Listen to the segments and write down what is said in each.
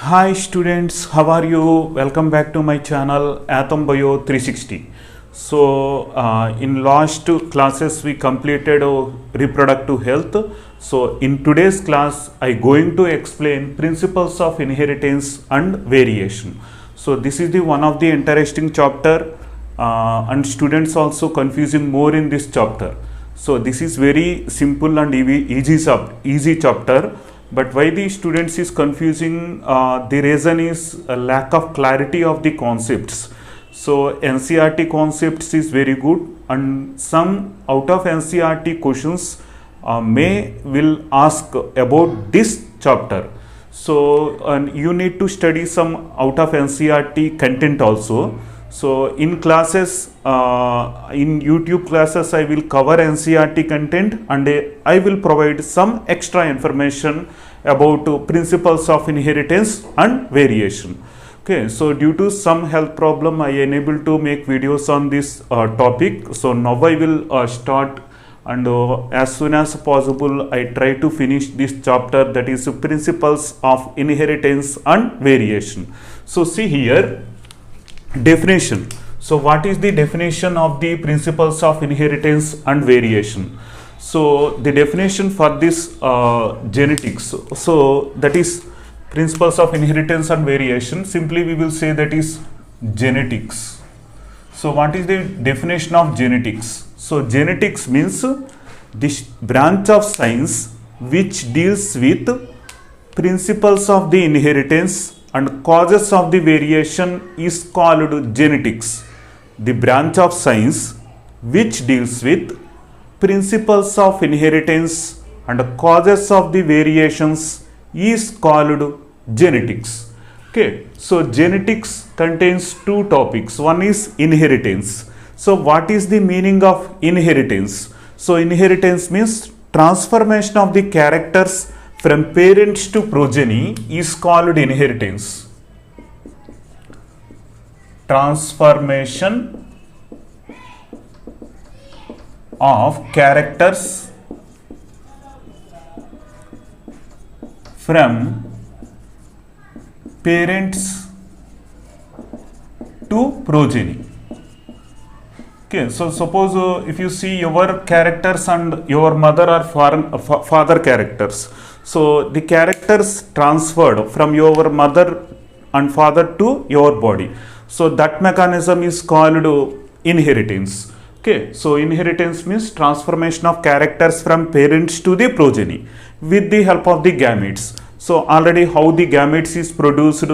Hi students, how are you? Welcome back to my channel Atom Bio 360. In last two classes we completed reproductive health. So in today's class I going to explain principles of inheritance and variation. So this is the one of the interesting chapter and students also confusing more in this chapter. So this is very simple and easy chapter. But why the students is confusing? The reason is a lack of clarity of the concepts. So NCERT concepts is very good, and some out of NCERT questions will ask about this chapter. So you need to study some out of NCERT content also. So in classes, in YouTube classes, I will cover NCERT content and I will provide some extra information about principles of inheritance and variation. Okay, so due to some health problem, I unable to make videos on this topic. So now I will start, and as soon as possible, I try to finish this chapter, that is principles of inheritance and variation. So see here. Definition. So what is the definition of the principles of inheritance and variation? So the definition for this genetics, so that is principles of inheritance and variation, simply we will say that is genetics. So what is the definition of genetics? So genetics means this branch of science which deals with principles of the inheritance and causes of the variation is called genetics. The branch of science which deals with principles of inheritance and causes of the variations is called genetics. Okay, so genetics contains two topics. One is inheritance. So what is the meaning of inheritance? So inheritance means transformation of the characters from parents to progeny is called inheritance. Transformation of characters from parents to progeny. Okay, so suppose if you see your characters and your mother or father characters. So the characters transferred from your mother and father to your body. So that mechanism is called inheritance. Okay, so inheritance means transformation of characters from parents to the progeny with the help of the gametes. So already how the gametes is produced,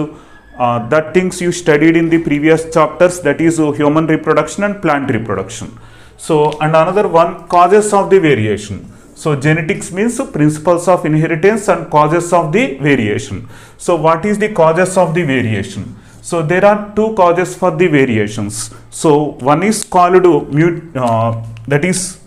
that things you studied in the previous chapters, that is human reproduction and plant reproduction. So and another one, causes of the variation. So genetics means principles of inheritance and causes of the variation. So what is the causes of the variation? So there are two causes for the variations. So one is called that is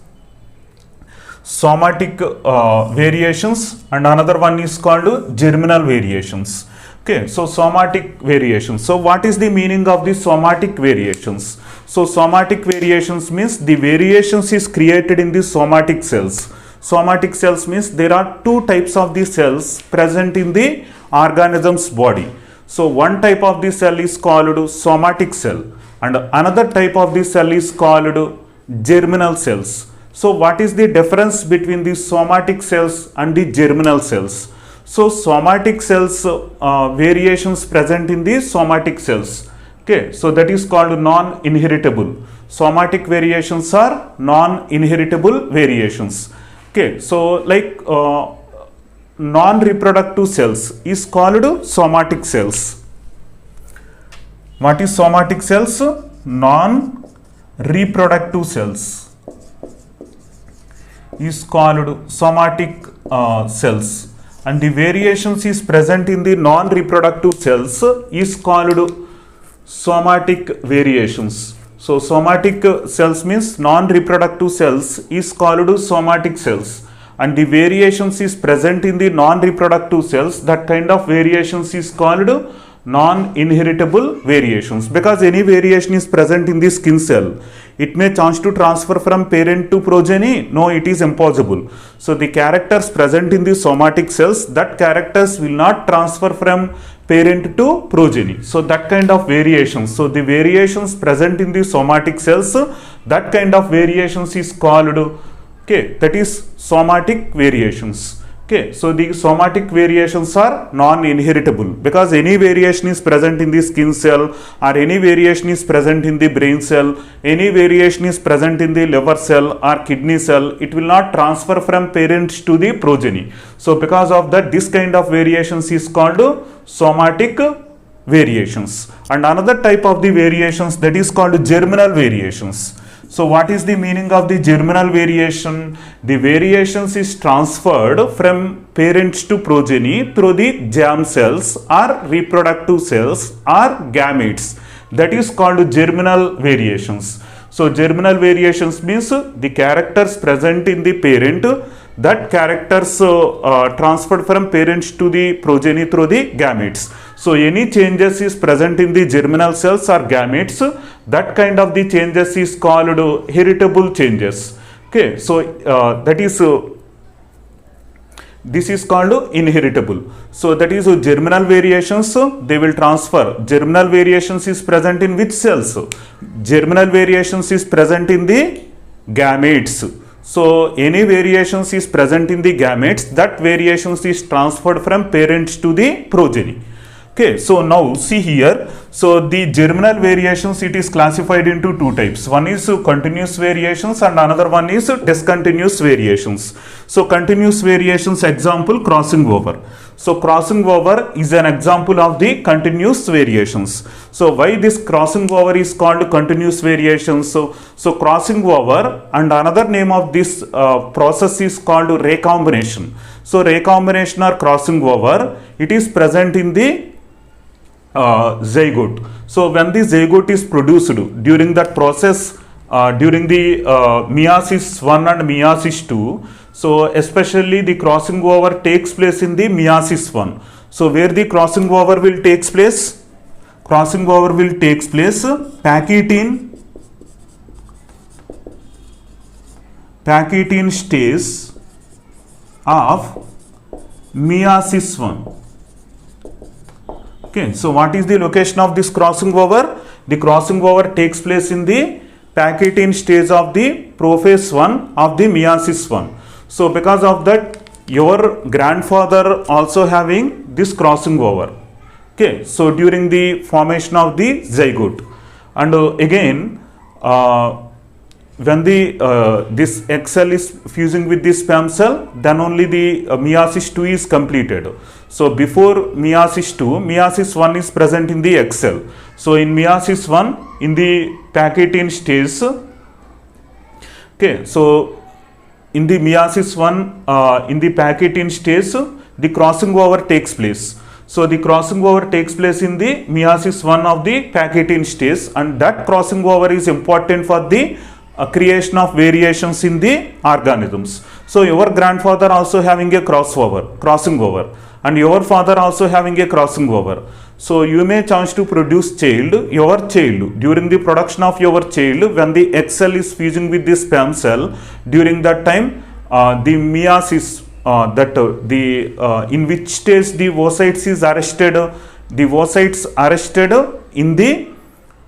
somatic variations, and another one is called germinal variations. Okay, so somatic variations. So what is the meaning of the somatic variations? So somatic variations means the variations is created in the somatic cells. Somatic cells means there are two types of the cells present in the organism's body. So one type of the cell is called somatic cell and another type of the cell is called germinal cells. So what is the difference between the somatic cells and the germinal cells? So somatic cells variations present in the somatic cells. Okay, so that is called non-inheritable. Somatic variations are non-inheritable variations. Okay, so like non-reproductive cells is called somatic cells. What is somatic cells? Non-reproductive cells is called somatic cells, and the variations is present in the non-reproductive cells is called somatic variations. So somatic cells means non-reproductive cells is called somatic cells, and the variations is present in the non-reproductive cells, that kind of variations is called non-inheritable variations, because any variation is present in the skin cell, it may chance to transfer from parent to progeny? No, it is impossible. So the characters present in the somatic cells, that characters will not transfer from parent to progeny. So that kind of variations. So the variations present in the somatic cells, that kind of variations is called, okay, that is somatic variations. Okay, so the somatic variations are non-inheritable because any variation is present in the skin cell, or any variation is present in the brain cell, any variation is present in the liver cell or kidney cell, it will not transfer from parents to the progeny. So because of that, this kind of variations is called somatic variations. And another type of the variations, that is called germinal variations. So what is the meaning of the germinal variation? The variations is transferred from parents to progeny through the germ cells or reproductive cells or gametes. That is called germinal variations. So germinal variations means the characters present in the parent, that characters transferred from parents to the progeny through the gametes. So any changes is present in the germinal cells or gametes, that kind of the changes is called heritable changes. Okay, so that is this is called inheritable. So that is germinal variations, they will transfer. Germinal variations is present in which cells? Germinal variations is present in the gametes. So any variations is present in the gametes, that variations is transferred from parents to the progeny. Okay, so now see here, so the germinal variations, it is classified into two types. One is continuous variations and another one is discontinuous variations. So continuous variations, example, crossing over. So crossing over is an example of the continuous variations. So why this crossing over is called continuous variations? So crossing over, and another name of this process is called recombination. So recombination or crossing over, it is present in the zygote. So when the zygote is produced during that process, during the meiosis 1 and meiosis 2, so especially the crossing over takes place in the meiosis 1. So where the crossing over will takes place? Crossing over will takes place Pachytene stage of meiosis 1. Okay, so what is the location of this crossing over? The crossing over takes place in the Pachytene stage of the prophase 1 of the meiosis 1. So because of that, your grandfather also having this crossing over. Okay, so during the formation of the zygote, and again when the this egg cell is fusing with the sperm cell, then only the meiosis 2 is completed. So before meiosis 2, meiosis 1 is present in the egg cell. So in meiosis 1, in the Pachytene stage, okay, so in the meiosis 1, in the Pachytene stage, the crossing over takes place. So the crossing over takes place in the meiosis 1 of the Pachytene stage, and that crossing over is important for the creation of variations in the organisms. So your grandfather also having a crossing over, and your father also having a crossing over. So you may chance to produce your child. During the production of your child, when the egg cell is fusing with the sperm cell, during that time the meiosis, in which stage the oocytes is arrested? The oocytes arrested in the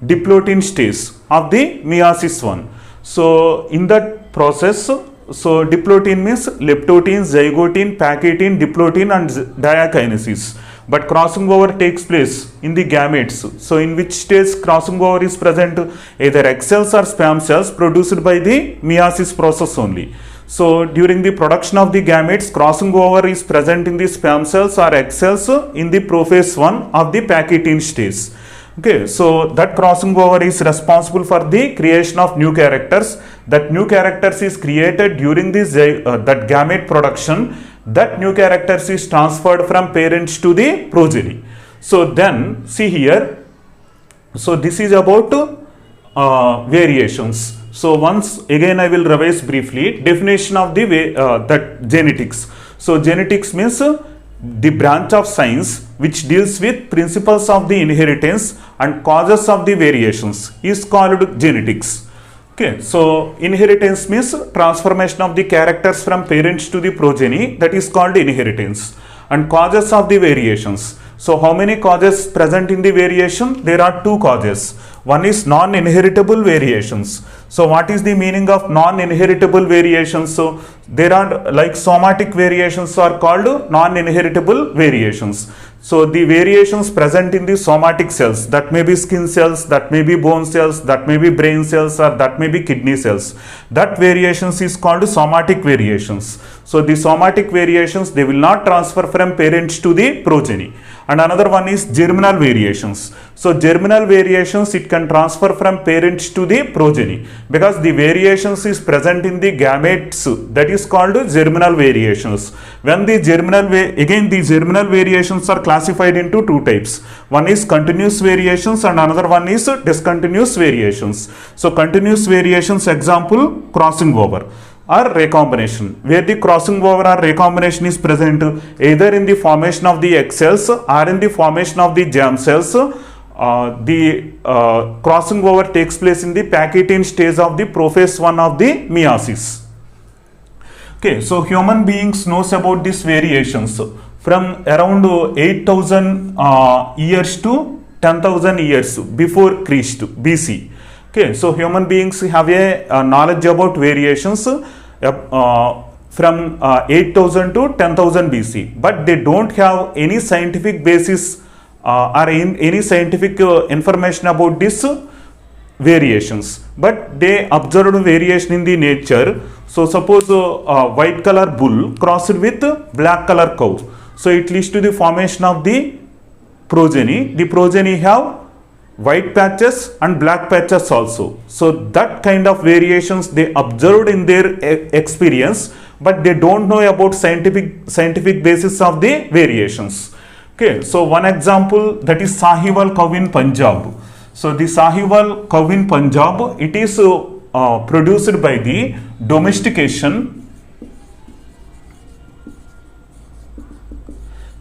diplotin stage of the meiosis 1. So in that process, so diplotin means leptotin, zygotin, pachytene, diplotin and diakinesis. But crossing over takes place in the gametes. So in which stage crossing over is present? Either egg cells or sperm cells produced by the meiosis process only. So during the production of the gametes, crossing over is present in the sperm cells or egg cells in the prophase 1 of the Pachytene stage. Okay, so that crossing over is responsible for the creation of new characters. That new characters is created during this that gamete production. That new characters is transferred from parents to the progeny. So then see here, so this is about variations. So once again I will revise briefly definition of the that genetics. So genetics means the branch of science which deals with principles of the inheritance and causes of the variations is called genetics. Okay, so inheritance means transformation of the characters from parents to the progeny, that is called inheritance. And causes of the variations. So how many causes present in the variation? There are two causes. One is non-inheritable variations. So what is the meaning of non-inheritable variations? So there are like somatic variations are called non-inheritable variations. So the variations present in the somatic cells, that may be skin cells, that may be bone cells, that may be brain cells, or that may be kidney cells. That variations is called somatic variations. So the somatic variations, they will not transfer from parents to the progeny. And another one is germinal variations. So germinal variations, it can transfer from parents to the progeny because the variations is present in the gametes, that is called germinal variations. When the germinal the germinal variations are classified into two types. One is continuous variations and another one is discontinuous variations. So continuous variations, example, crossing over or recombination, where the crossing over or recombination is present either in the formation of the egg cells or in the formation of the germ cells. The crossing over takes place in the Pachytene stage of the prophase 1 of the meiosis. Okay, so human beings knows about these variations from around 8,000 years to 10,000 years before Christ, BC. Okay, so human beings have a knowledge about variations from 8,000 to 10,000 BC, but they don't have any scientific basis or any scientific information about these variations. But they observed variation in the nature. So suppose white color bull crossed with black color cow. So it leads to the formation of the progeny. The progeny have white patches and black patches also. So that kind of variations they observed in their experience, but they don't know about scientific basis of the variations. Okay, so one example, that is Sahiwal cow in Punjab. So the Sahiwal cow in Punjab, it is produced by the domestication.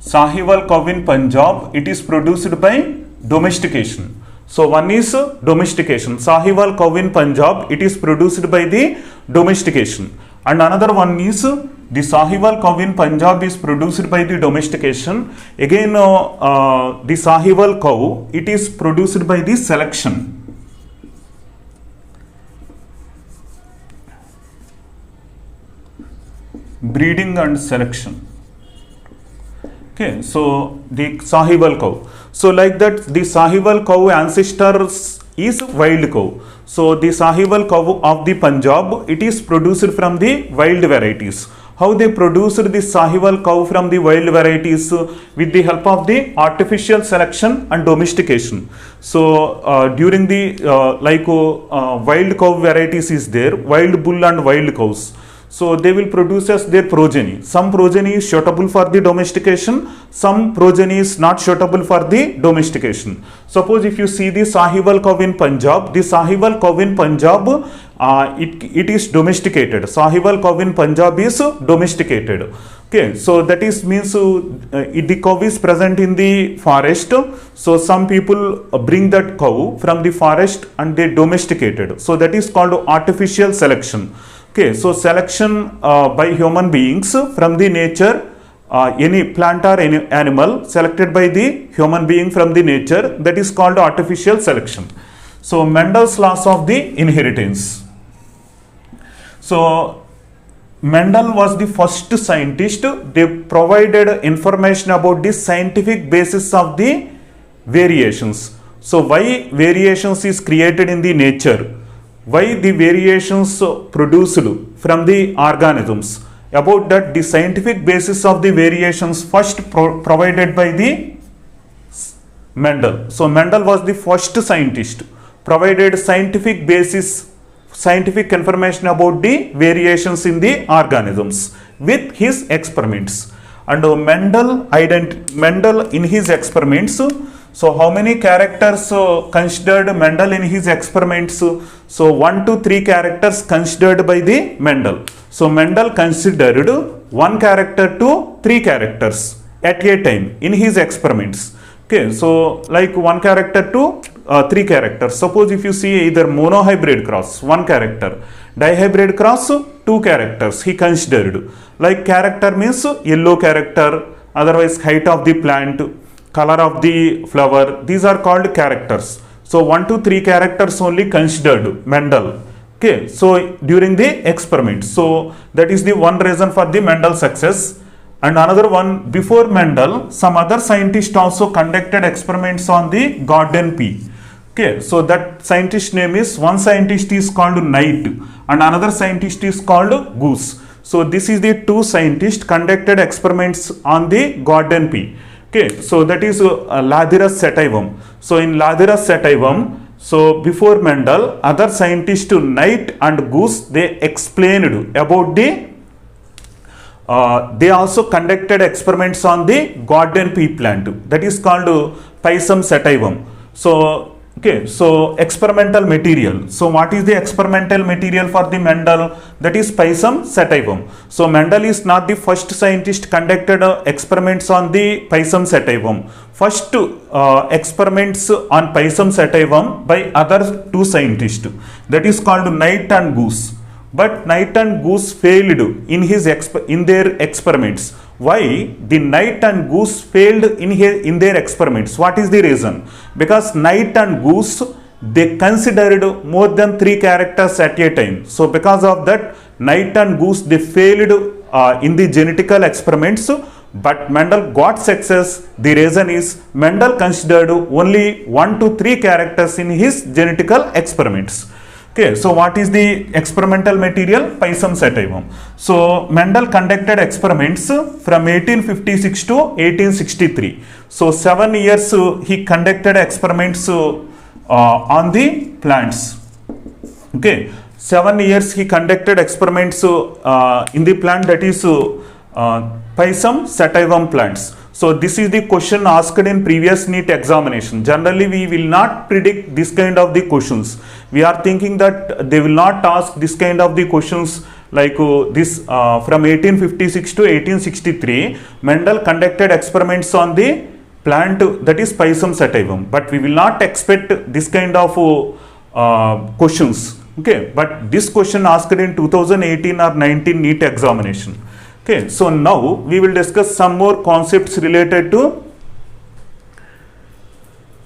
Sahiwal cow in Punjab, it is produced by domestication. So one is domestication. Sahiwal cow in Punjab, it is produced by the domestication. And another one is the Sahiwal cow in Punjab is produced by the domestication. Again, the Sahiwal cow, it is produced by the selection. Breeding and selection. Okay, so the Sahiwal cow. So like that, the Sahiwal cow ancestors is wild cow. So the Sahiwal cow of the Punjab, it is produced from the wild varieties. How they produced the Sahiwal cow from the wild varieties? With the help of the artificial selection and domestication. So during the wild cow varieties is there, wild bull and wild cows. So they will produce as their progeny. Some progeny is suitable for the domestication, some progeny is not suitable for the domestication. Suppose if you see the Sahiwal cow in Punjab, the Sahiwal cow in Punjab, it is domesticated. Sahiwal cow in Punjab is domesticated. Okay, so that is means the cow is present in the forest. So some people bring that cow from the forest and they domesticated. So that is called artificial selection. Okay, so selection by human beings from the nature, any plant or any animal selected by the human being from the nature, that is called artificial selection. So Mendel's laws of the inheritance. So Mendel was the first scientist. They provided information about the scientific basis of the variations. So why variations is created in the nature? Why the variations produced from the organisms? About that, the scientific basis of the variations first provided by the Mendel. So Mendel was the first scientist, provided scientific basis, scientific information about the variations in the organisms with his experiments. And Mendel in his experiments, so how many characters considered Mendel in his experiments? So 1 to 3 characters considered by the Mendel. So Mendel considered 1 character to 3 characters at a time in his experiments. Okay, so like 1 character to three characters. Suppose if you see either monohybrid cross, one character, dihybrid cross, two characters he considered. Like character means yellow character, otherwise height of the plant, color of the flower. These are called characters. So 1 to 3 characters only considered Mendel. Okay, so during the experiment. So that is the one reason for the Mendel success. And another one, before Mendel, some other scientists also conducted experiments on the Gordon pea. Okay, so that scientist name is, one scientist is called Knight and another scientist is called Goose. So this is the two scientists conducted experiments on the Gordon pea. Okay, so that is Lathyrus sativum. So in Lathyrus sativum, so before Mendel, other scientists Knight and Goose, they explained about the they also conducted experiments on the Gordon pea plant, that is called Pisum sativum. So okay, so experimental material. So what is the experimental material for the Mendel? That is Pisum sativum. So Mendel is not the first scientist conducted experiments on the Pisum sativum. First experiments on Pisum sativum by other two scientists, that is called Knight and Goose. But Knight and Goose failed in their experiments. Why the Knight and Goose failed in their experiments? What is the reason? Because Knight and Goose, they considered more than 3 characters at a time. So because of that, Knight and Goose, they failed in the genetical experiments. But Mendel got success. The reason is Mendel considered only 1 to 3 characters in his genetical experiments. Okay, so what is the experimental material? Pisum sativum. So Mendel conducted experiments from 1856 to 1863. So 7 years he conducted experiments on the plants. Okay, 7 years he conducted experiments in the plant, that is Pisum sativum plants. So this is the question asked in previous NEET examination. Generally we will not predict this kind of the questions. We are thinking that they will not ask this kind of the questions like this from 1856 to 1863. Mendel conducted experiments on the plant, that is Pisum sativum. But we will not expect this kind of questions. Okay, but this question asked in 2018 or 19 NEET examination. Okay, so now we will discuss some more concepts related to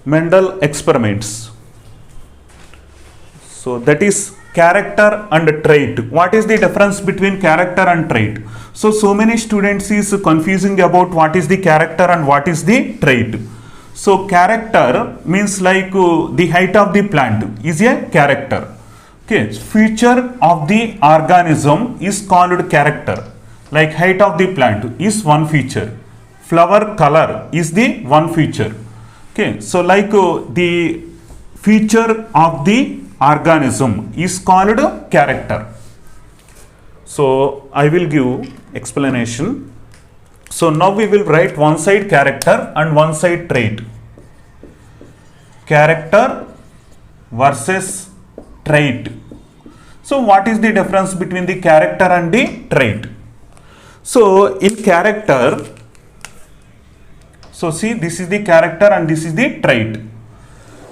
Mendel experiments. So that is character and trait. What is the difference between character and trait? So many students is confusing about what is the character and what is the trait. So character means like the height of the plant is a character. Okay, feature of the organism is called character. Like height of the plant is one feature, flower color is the one feature. Okay, so like the feature of the organism is called character. So I will give explanation. So now we will write one side character and one side trait. Character versus trait. So what is the difference between the character and the trait? So in character, so see, this is the character and this is the trait.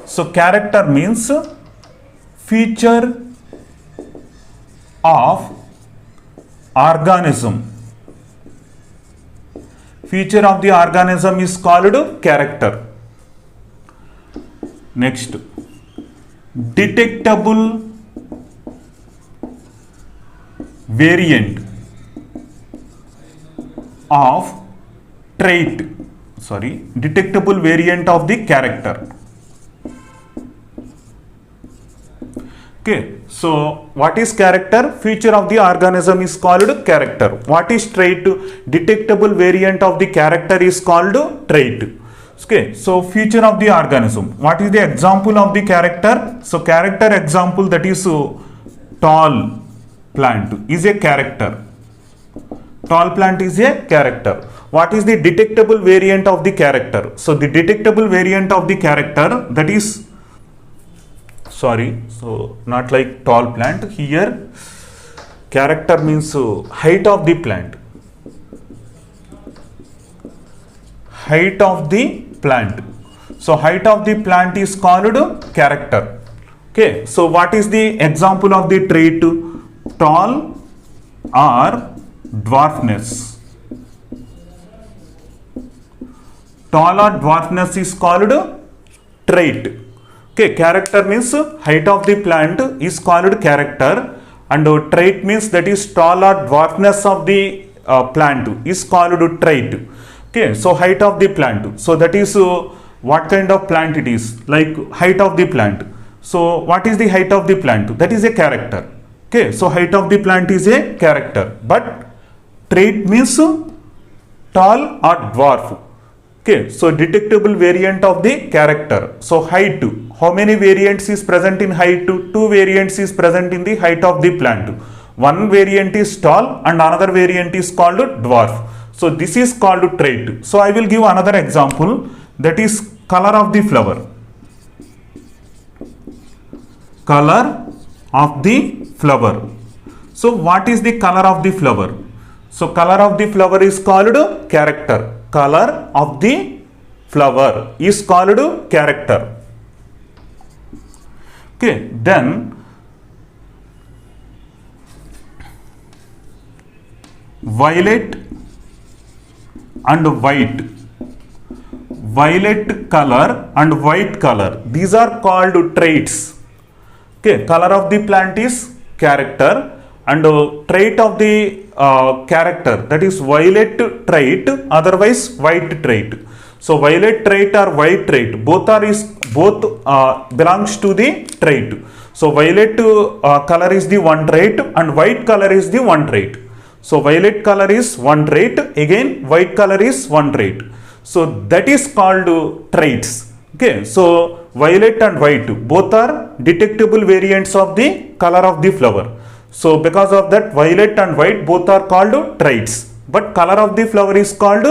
So character means feature of organism. Feature of the organism is called character. Next, detectable variant of trait, detectable variant of the character. Okay, so what is character? Feature of the organism is called character. What is trait? Detectable variant of the character is called trait. Okay, so feature of the organism. What is the example of the character? So character example, that is tall plant is a character. Tall plant is a character. What is the detectable variant of the character? So the detectable variant of the character, that is, so not like tall plant. Here character means height of the plant. Height of the plant. So height of the plant is called character. Okay, so what is the example of the trait? Tall or dwarfness. Tall or dwarfness is called trait. Okay, character means height of the plant is called character, and trait means that is tall or dwarfness of the plant is called trait. Okay, so height of the plant, so that is what kind of plant it is, like height of the plant. So what is the height of the plant? That is a character. Okay, so height of the plant is a character, but trait means tall or dwarf. Okay, so detectable variant of the character. So height, how many variants is present in height? Two variants is present in the height of the plant. One variant is tall and another variant is called dwarf. So this is called trait. So I will give another example, that is color of the flower. Color of the flower. So what is the color of the flower? So color of the flower is called character. Color of the flower is called character. Okay, then violet and white. Violet color and white color, these are called traits. Okay, color of the plant is character, and trait of the character, that is violet trait, otherwise white trait. So violet trait or white trait, both belongs to the trait. So violet color is the one trait and white color is the one trait. So violet color is one trait, again white color is one trait. So that is called traits. Okay, so violet and white both are detectable variants of the color of the flower. So because of that, violet and white both are called traits, but color of the flower is called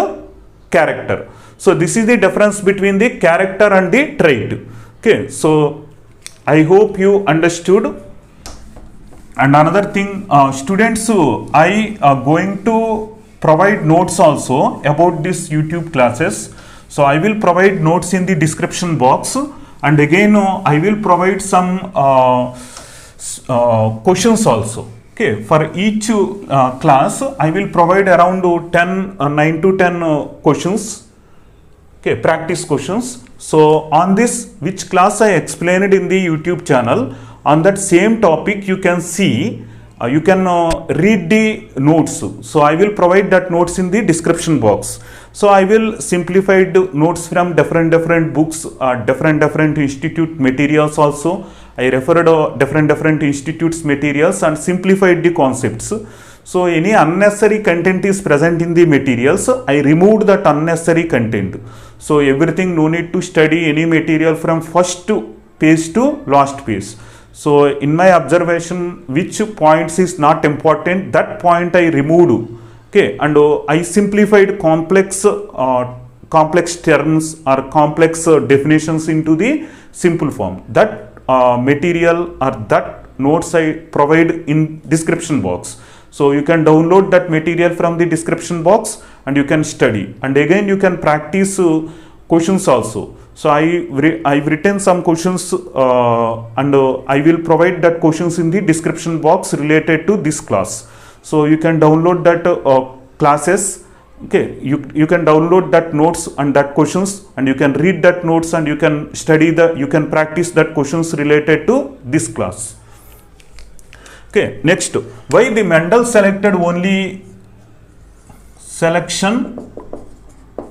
character. So this is the difference between the character and the trait. Okay, so I hope you understood. And another thing, students, I are going to provide notes also about this YouTube classes. So I will provide notes in the description box, and again I will provide some questions also. Okay, for each class I will provide around 9 to 10 questions. Okay, practice questions. So on this, which class I explained in the YouTube channel, on that same topic you can see, you can read the notes. So I will provide that notes in the description box. So I will simplify the notes from different books, different institute materials also. I referred different institutes materials and simplified the concepts. So any unnecessary content is present in the materials, I removed that unnecessary content. So everything, no need to study any material from first page to last page. So in my observation, which points is not important, that point I removed. Okay, and I simplified complex terms or complex definitions into the simple form. That material or that notes I provide in description box. So you can download that material from the description box and you can study, and again you can practice questions also. So I've written some questions and I will provide that questions in the description box related to this class. So you can download that classes. Okay, you can download that notes and that questions, and you can read that notes and you can study you can practice that questions related to this class. Okay, next, why the Mendel selected only selection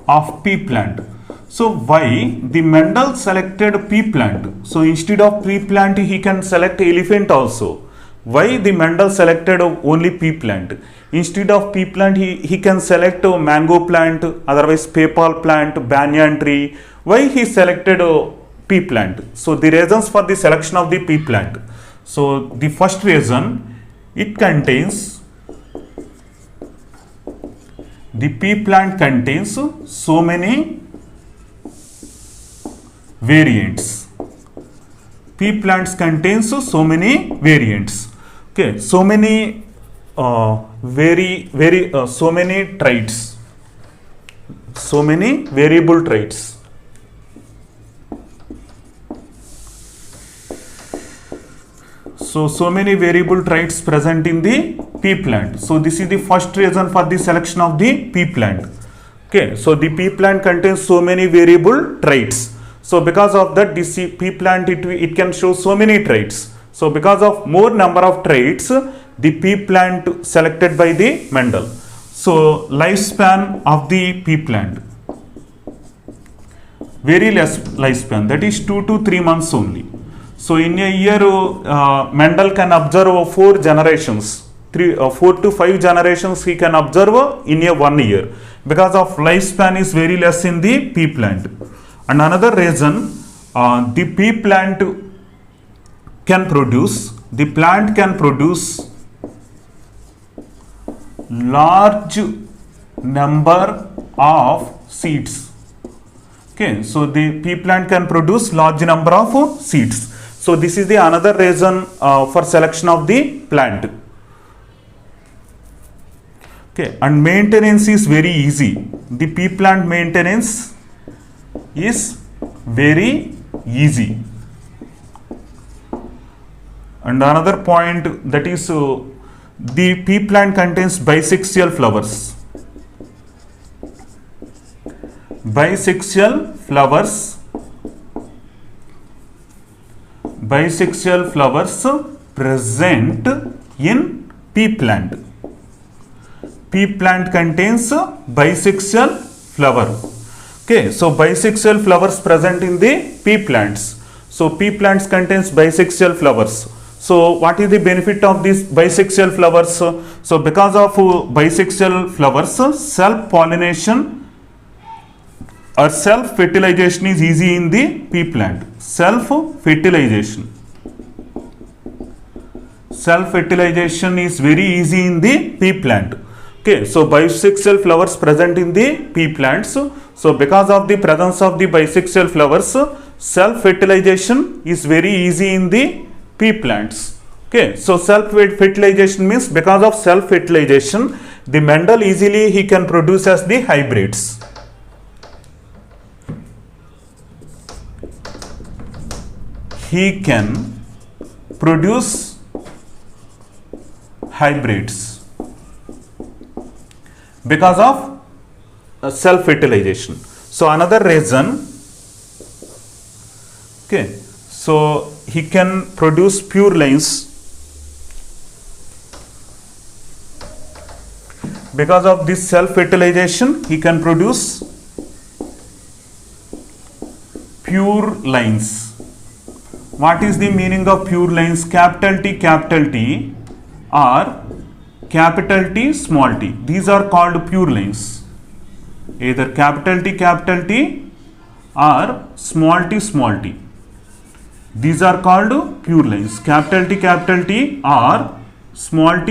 of pea plant? So why the Mendel selected pea plant? So instead of pea plant he can select elephant also. Why the Mendel selected only pea plant? Instead of pea plant he can select mango plant, otherwise papal plant, banyan tree. Why he selected pea plant? So the reasons for the selection of the pea plant. So the first reason, it contains, the pea plant contains so many variants. Pea plants contains so many variants. Okay, so many so many traits, so many variable traits. so many variable traits present in the pea plant. So this is the first reason for the selection of the pea plant. Okay, so the pea plant contains so many variable traits. So because of that, this pea plant, it can show so many traits. So because of more number of traits, the pea plant selected by the Mendel. So lifespan of the pea plant, very less lifespan, that is 2 to 3 months only. So in a year, Mendel can observe 4 generations, 4 to 5 generations he can observe in a 1 year, because of lifespan is very less in the pea plant. And another reason, the pea plant can produce, large number of seeds. Okay, so the pea plant can produce large number of seeds. So this is the another reason for selection of the plant. Okay, and maintenance is very easy. The pea plant maintenance is very easy. And another point, that is the pea plant contains bisexual flowers. Bisexual flowers present in pea plant. Pea plant contains bisexual flower. Okay, so bisexual flowers present in the pea plants. So pea plants contains bisexual flowers. So what is the benefit of these bisexual flowers? So because of bisexual flowers, self-pollination or self-fertilization is easy in the pea plant. Self-fertilization is very easy in the pea plant. Okay, so bisexual flowers present in the pea plants. So because of the presence of the bisexual flowers, self-fertilization is very easy in the pea plants. Okay, so self-fertilization means because of self-fertilization, the Mendel easily he can produce as the hybrids. He can produce hybrids because of self-fertilization. So another reason, okay, so he can produce pure lines because of this self-fertilization. He can produce pure lines. What is the meaning of pure lines? Capital T or capital T, small t. These are called pure lines. Either capital T or small t. These are called pure lines. Capital T or small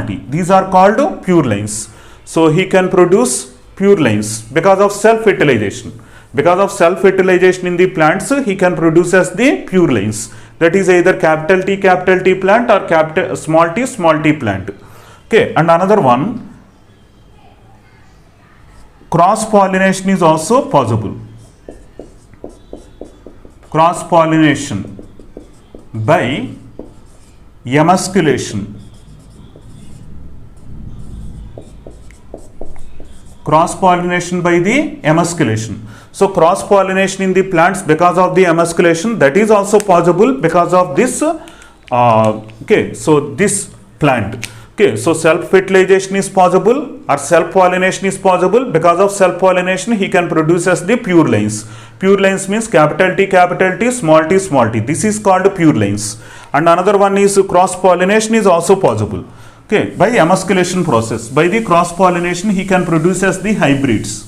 t. These are called pure lines. So he can produce pure lines because of self-fertilization. Because of self-fertilization in the plants, he can produce as the pure lines. That is either capital T plant or small t plant. Okay, and another one, cross-pollination is also possible. Cross-pollination by emasculation. Cross-pollination by the emasculation. So cross-pollination in the plants because of the emasculation, that is also possible because of this okay, so this plant. Okay, so self-fertilization is possible or self-pollination is possible. Because of self-pollination, he can produce as the pure lines. Pure lines means capital T, small t. This is called pure lines. And another one is cross-pollination is also possible. Okay, by emasculation process. By the cross-pollination, he can produce as the hybrids.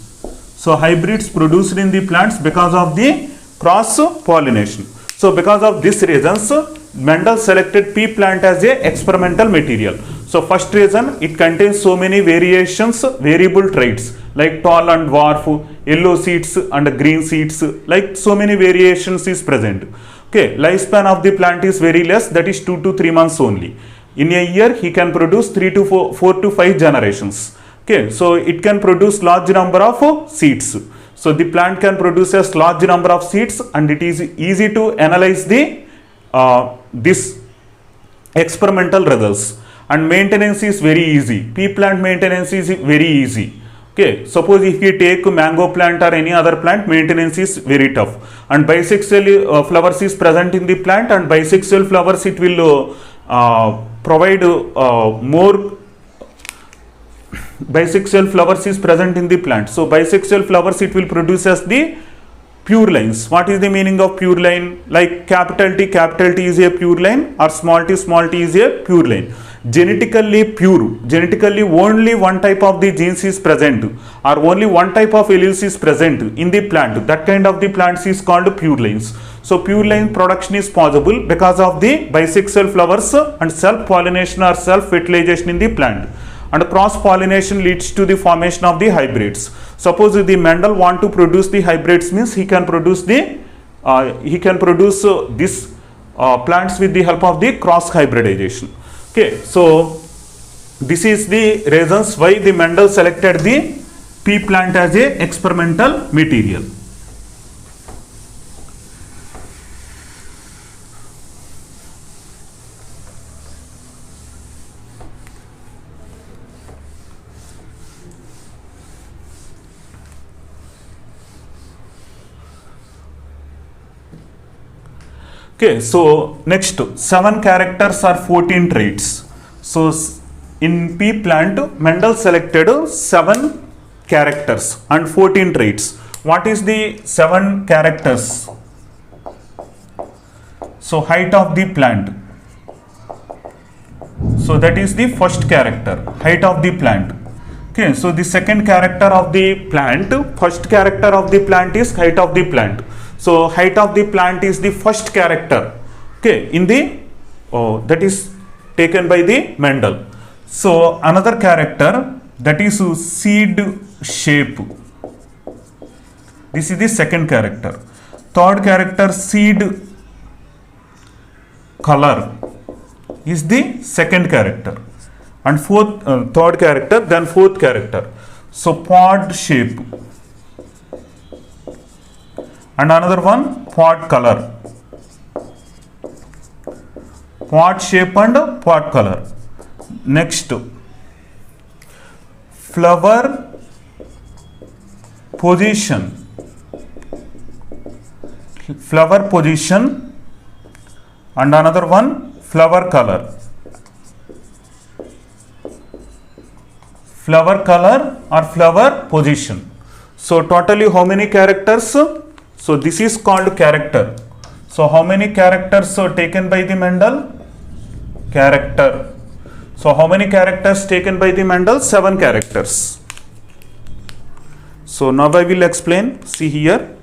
So hybrids produced in the plants because of the cross-pollination. So because of these reasons, Mendel selected pea plant as a experimental material. So first reason, it contains so many variations, variable traits like tall and dwarf, yellow seeds and green seeds, like so many variations is present. Okay, lifespan of the plant is very less, that is 2 to 3 months only. In a year, he can produce 4 to 5 generations. Okay, so it can produce large number of seeds. So the plant can produce a large number of seeds, and it is easy to analyze the this experimental results. And maintenance is very easy. Pea plant maintenance is very easy. Okay, suppose if you take mango plant or any other plant, maintenance is very tough. And bisexual flowers is present in the plant, and bisexual flowers it will provide more bisexual flowers is present in the plant. So bisexual flowers it will produce as the pure lines. What is the meaning of pure line? Like capital T is a pure line, or small t is a pure line. Genetically pure, genetically only one type of the genes is present, or only one type of alleles is present in the plant. That kind of the plants is called pure lines. So pure line production is possible because of the bisexual flowers and self-pollination or self-fertilization in the plant. And cross-pollination leads to the formation of the hybrids. Suppose the Mendel want to produce the hybrids, means he can produce the this plants with the help of the cross hybridization. Okay, so this is the reasons why the Mendel selected the pea plant as a experimental material. Okay, so next 7 characters or 14 traits. So in pea plant, Mendel selected 7 characters and 14 traits. What is the 7 characters? So height of the plant. So that is the first character, height of the plant. Okay, so the second character of the plant, first character of the plant is height of the plant. So height of the plant is the first character, okay, in the that is taken by the Mendel. So another character, that is seed shape. This is the second character. Third character, seed color, is the second character. And third character, then fourth character. So pod shape. And another one, pod color. Pod shape and pod color. Next, flower position. Flower position. And another one, flower color. Flower color or flower position. So totally how many characters? So this is called character. So how many characters are taken by the Mendel? Character. So how many characters taken by the Mendel? 7 characters. So now I will explain. See here.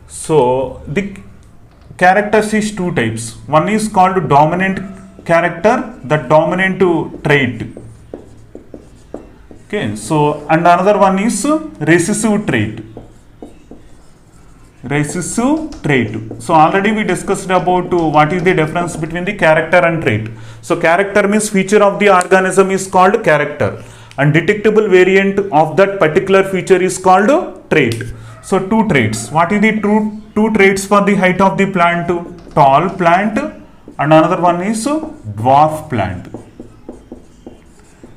So the characters is 2 types. One is called dominant character, the dominant trait. Okay. So and another one is recessive trait. Recessive trait. So already we discussed about what is the difference between the character and trait. So character means feature of the organism is called character, and detectable variant of that particular feature is called trait. So 2 traits. What is the two traits for the height of the plant? Tall plant, and another one is dwarf plant.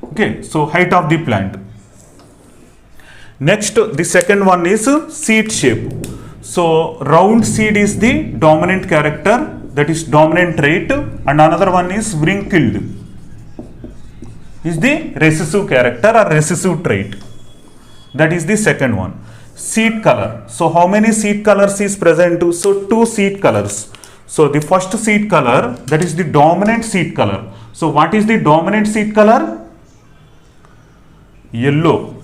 Okay, so height of the plant. Next, the second one is seed shape. So round seed is the dominant character, that is dominant trait, and another one is wrinkled is the recessive character or recessive trait. That is the second one. Seed color. So how many seed colors is present? So 2 seed colors. So the first seed color, that is the dominant seed color. So what is the dominant seed color? Yellow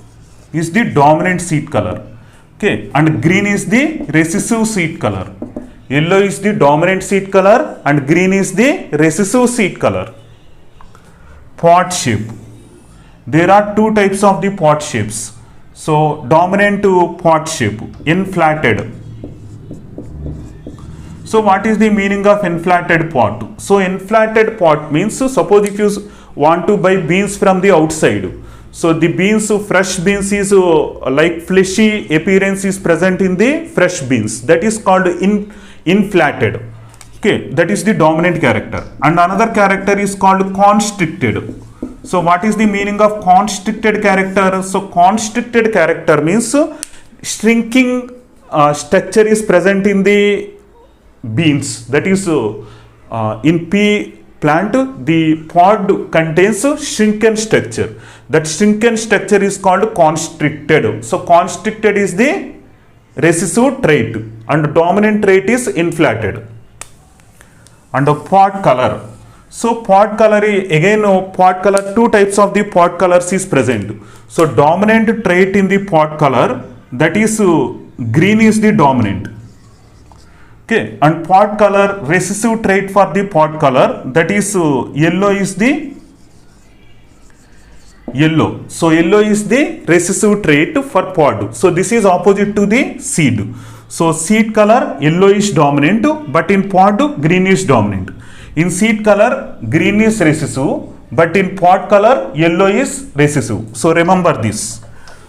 is the dominant seed color. Okay, and green is the recessive seed color. Yellow is the dominant seed color and green is the recessive seed color. Pod shape. There are 2 types of the pod shapes. So dominant pod shape, inflated. So what is the meaning of inflated pot? So inflated pot means, suppose if you want to buy beans from the outside. So the beans, fresh beans is like fleshy appearance is present in the fresh beans. That is called inflated. Okay, that is the dominant character. And another character is called constricted. So what is the meaning of constricted character? So constricted character means shrinking structure is present in the beans. That is in pea plant, the pod contains shrunken structure. That shrunken structure is called constricted. So constricted is the recessive trait and dominant trait is inflated. And the pod color. So pod color, again pod color, two types of the pod colors is present. So dominant trait in the pod color, that is green is the dominant. Okay, and pod color, recessive trait for the pod color, that is yellow is the yellow. So yellow is the recessive trait for pod. So this is opposite to the seed. So seed color yellow is dominant, but in pod green is dominant. In seed color green is recessive, but in pod color yellow is recessive. So remember this.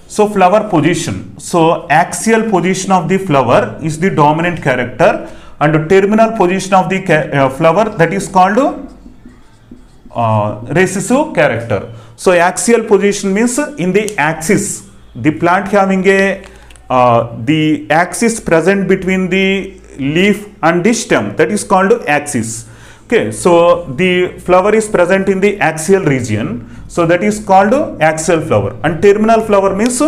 So flower position. So axial position of the flower is the dominant character, and terminal position of the flower, that is called recessive character. So axial position means in the axis, the plant having a the axis present between the leaf and the stem, that is called axis. Okay, so the flower is present in the axial region, so that is called axial flower. And terminal flower means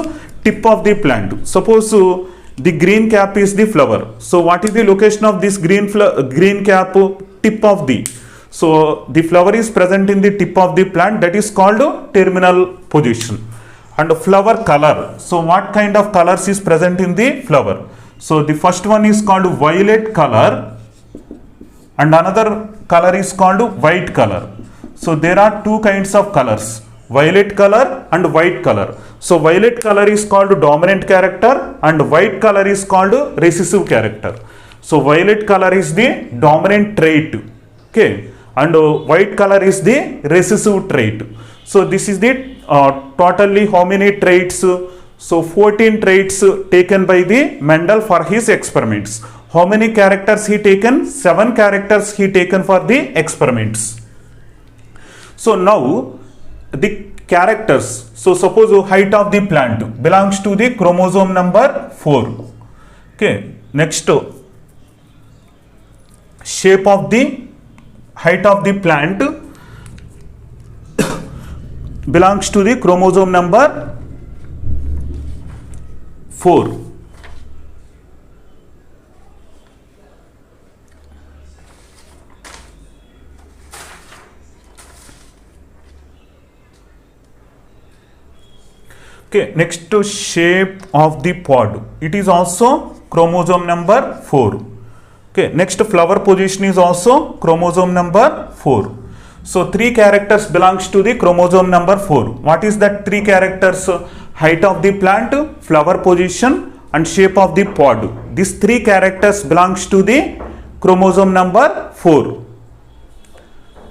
tip of the plant. Suppose the green cap is the flower. So what is the location of this green cap? Tip of the. So the flower is present in the tip of the plant, that is called terminal position. And flower color. So what kind of colors is present in the flower? So the first one is called violet color, and another color is called white color. So there are two kinds of colors, violet color and white color. So violet color is called dominant character and white color is called recessive character. So violet color is the dominant trait, okay, and white color is the recessive trait. So this is the totally how many traits? So 14 traits taken by the Mendel for his experiments. How many characters he taken? 7 characters he taken for the experiments. So now the characters. So suppose height of the plant belongs to the chromosome number 4. Okay. Next, shape of the height of the plant belongs to the chromosome number 4. Okay, next to shape of the pod, it is also chromosome number 4. Okay, next flower position is also chromosome number 4. So 3 characters belongs to the chromosome number 4. What is that 3 characters? Height of the plant, flower position and shape of the pod. These 3 characters belongs to the chromosome number 4.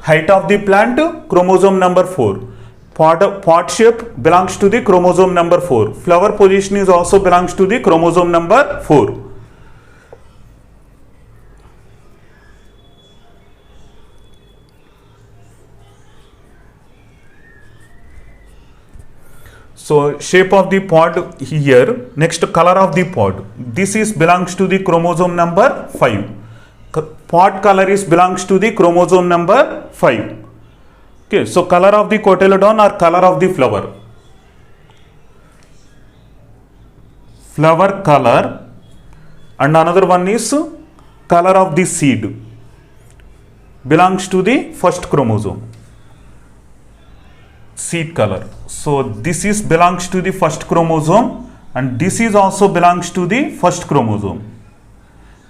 Height of the plant, chromosome number 4. Pod shape belongs to the chromosome number 4. Flower position is also belongs to the chromosome number 4. So shape of the pod here. Next, color of the pod. This is belongs to the chromosome number 5. Pod color is belongs to the chromosome number 5. Okay, so color of the cotyledon or color of the flower. Flower color, and another one is color of the seed. Belongs to the first chromosome. Seed color. So this is belongs to the first chromosome and this is also belongs to the first chromosome.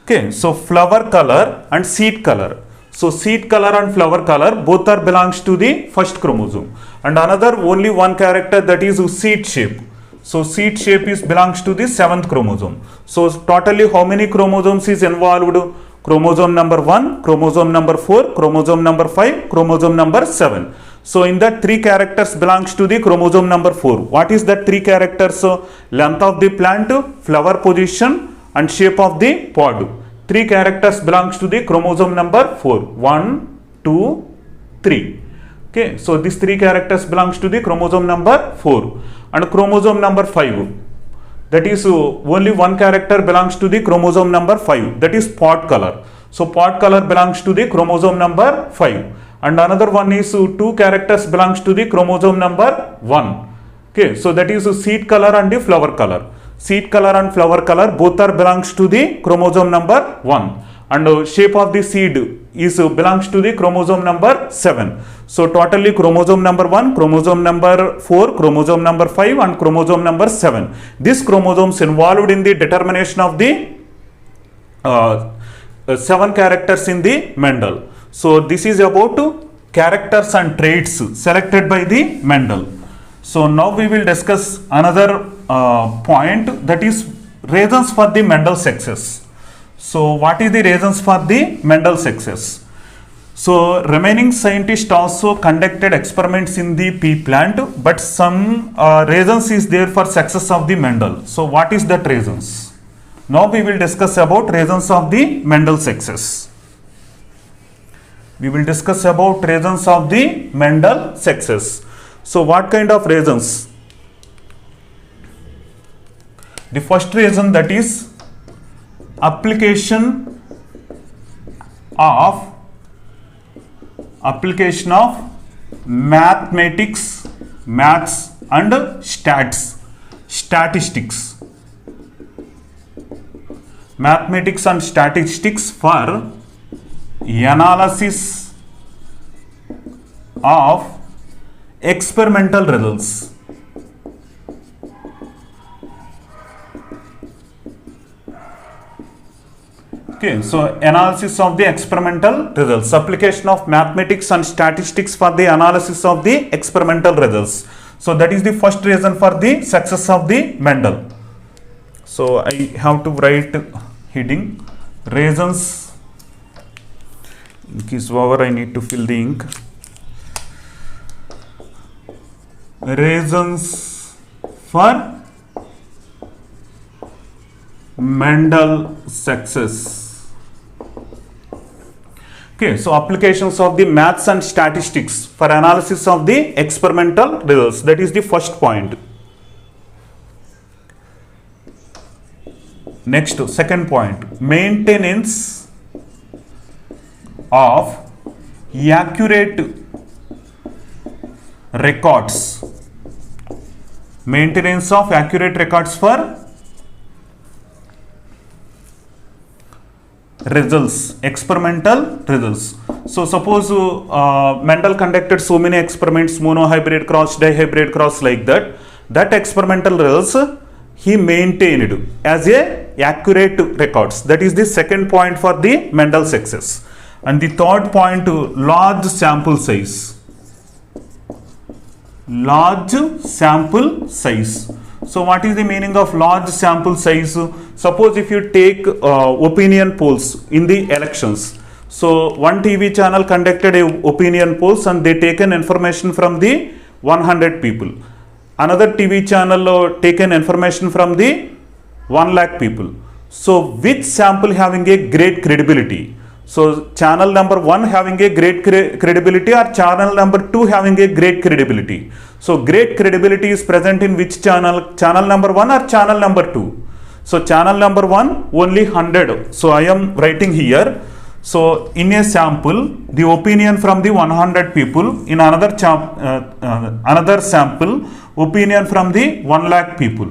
Okay, so flower color and seed color. So seed color and flower color both are belongs to the first chromosome. And another only one character, that is seed shape. So seed shape is belongs to the 7th chromosome. So totally how many chromosomes is involved? Chromosome number 1, chromosome number 4, chromosome number 5, chromosome number 7. So in that 3 characters belongs to the chromosome number 4. What is that 3 characters? Length of the plant, flower position and shape of the pod. 3 characters belongs to the chromosome number 4. 1, 2, 3. Okay, so these 3 characters belongs to the chromosome number 4, and chromosome number 5, that is only one character belongs to the chromosome number 5, that is pod color. So pod color belongs to the chromosome number 5, and another one is 2 characters belongs to the chromosome number 1. Okay, so that is seed color and the flower color. Seed color and flower color both are belongs to the chromosome number 1, and shape of the seed is belongs to the chromosome number 7. So totally chromosome number 1, chromosome number 4, chromosome number 5, and chromosome number 7. These chromosomes involved in the determination of the 7 characters in the Mendel. So this is about characters and traits selected by the Mendel. So now we will discuss another point, that is reasons for the Mendel success. So what is the reasons for the Mendel success? So remaining scientists also conducted experiments in the pea plant, but some reasons is there for success of the Mendel. So what is that reasons? Now we will discuss about reasons of the Mendel success. We will discuss about reasons of the Mendel success. So what kind of reasons? The first reason, that is application of mathematics, maths and statistics. Mathematics and statistics for analysis of experimental results. Okay, so analysis of the experimental results, application of mathematics and statistics for the analysis of the experimental results. So that is the first reason for the success of the Mendel. So I have to write heading reasons. Ink is over, I need to fill the ink. Reasons for Mendel success. Okay, so applications of the maths and statistics for analysis of the experimental results. That is the first point. Next, second point, maintenance of accurate records. Maintenance of accurate records for results, experimental results. So suppose Mendel conducted so many experiments, monohybrid cross, dihybrid cross, like that. That experimental results he maintained as a accurate records. That is the second point for the Mendel success. And the third point, large sample size. Large sample size. So what is the meaning of large sample size? Suppose if you take opinion polls in the elections. So one TV channel conducted a opinion polls and they taken information from the 100 people. Another TV channel taken information from the 1 lakh people. So which sample having a great credibility? So channel number 1 having a great credibility or channel number 2 having a great credibility? So great credibility is present in which channel? Channel number 1 or channel number 2? So channel number 1 only 100. So I am writing here. So in a sample, the opinion from the 100 people, in another sample, opinion from the 1 lakh people.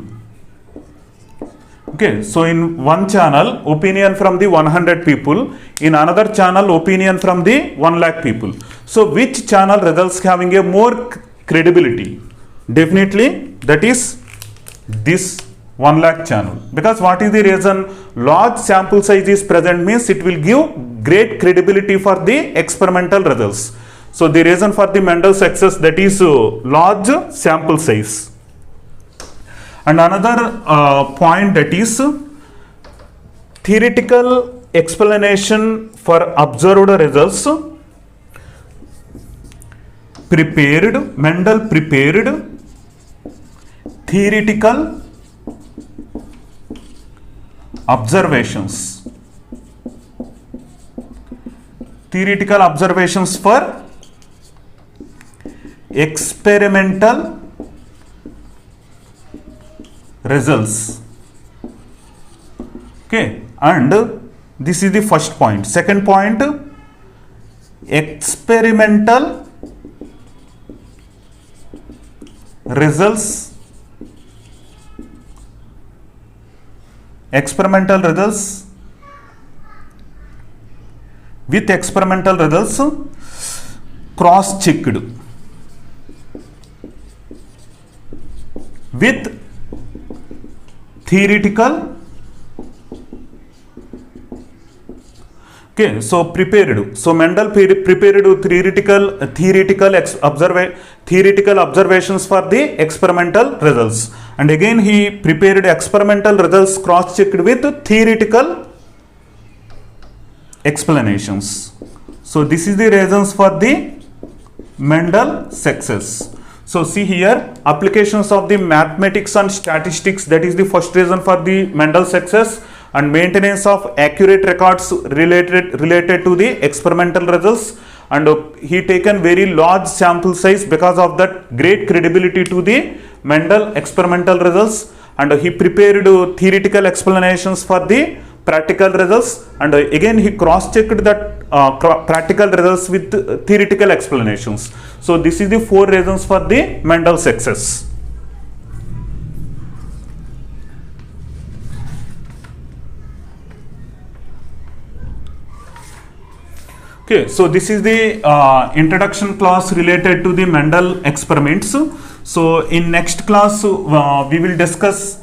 Okay, so in one channel, opinion from the 100 people, in another channel, opinion from the 1 lakh people. So which channel results having a more credibility? Definitely that is this 1 lakh channel. Because what is the reason? Large sample size is present means it will give great credibility for the experimental results. So the reason for the Mendel success, that is large sample size. And another point, that is theoretical explanation for observed results. Mendel prepared theoretical observations theoretical observations for experimental results. Okay, and this is the first point. Second point, experimental results. Experimental results with experimental results cross checked with theoretical. Okay, so prepared. So Mendel prepared theoretical observations for the experimental results, and again he prepared experimental results cross checked with theoretical explanations. So this is the reasons for the Mendel success. So see here, applications of the mathematics and statistics, that is the first reason for the Mendel success, and maintenance of accurate records related to the experimental results, and he taken very large sample size, because of that great credibility to the Mendel experimental results, and he prepared theoretical explanations for the practical results, and again he cross checked that practical results with theoretical explanations. So this is the 4 reasons for the Mendel success. Okay, so this is the introduction class related to the Mendel experiments. So in next class we will discuss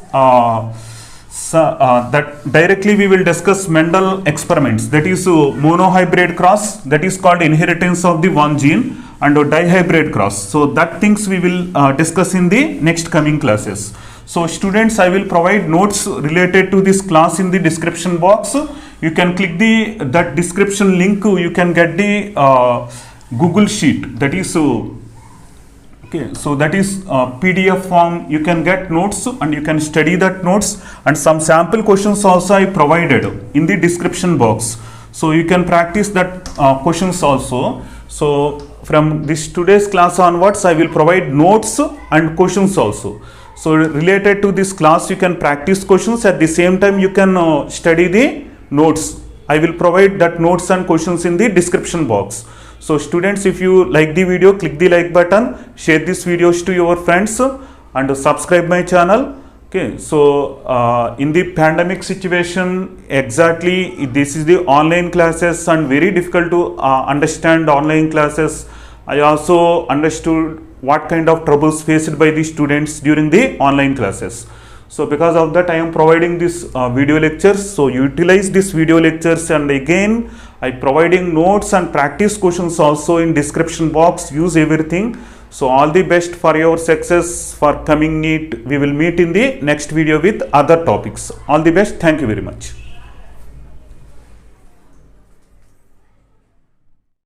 that directly we will discuss Mendel experiments, that is monohybrid cross, that is called inheritance of the one gene, and dihybrid cross. So that things we will discuss in the next coming classes. So students, I will provide notes related to this class in the description box. You can click that description link, you can get the Google sheet, that is okay, so that is PDF form. You can get notes and you can study that notes, and some sample questions also I provided in the description box, so you can practice that questions also. So from this today's class onwards, I will provide notes and questions also. So related to this class, you can practice questions, at the same time you can study the notes. I will provide that notes and questions in the description box. So students, if you like the video, click the like button, share these videos to your friends, and subscribe my channel. Okay, so in the pandemic situation, exactly this is the online classes, and very difficult to understand online classes. I also understood what kind of troubles faced by the students during the online classes. So because of that, I am providing this video lectures. So utilize this video lectures, and again I providing notes and practice questions also in description box. Use everything. So all the best for your success for coming NEET. We will meet in the next video with other topics. All the best. Thank you very much.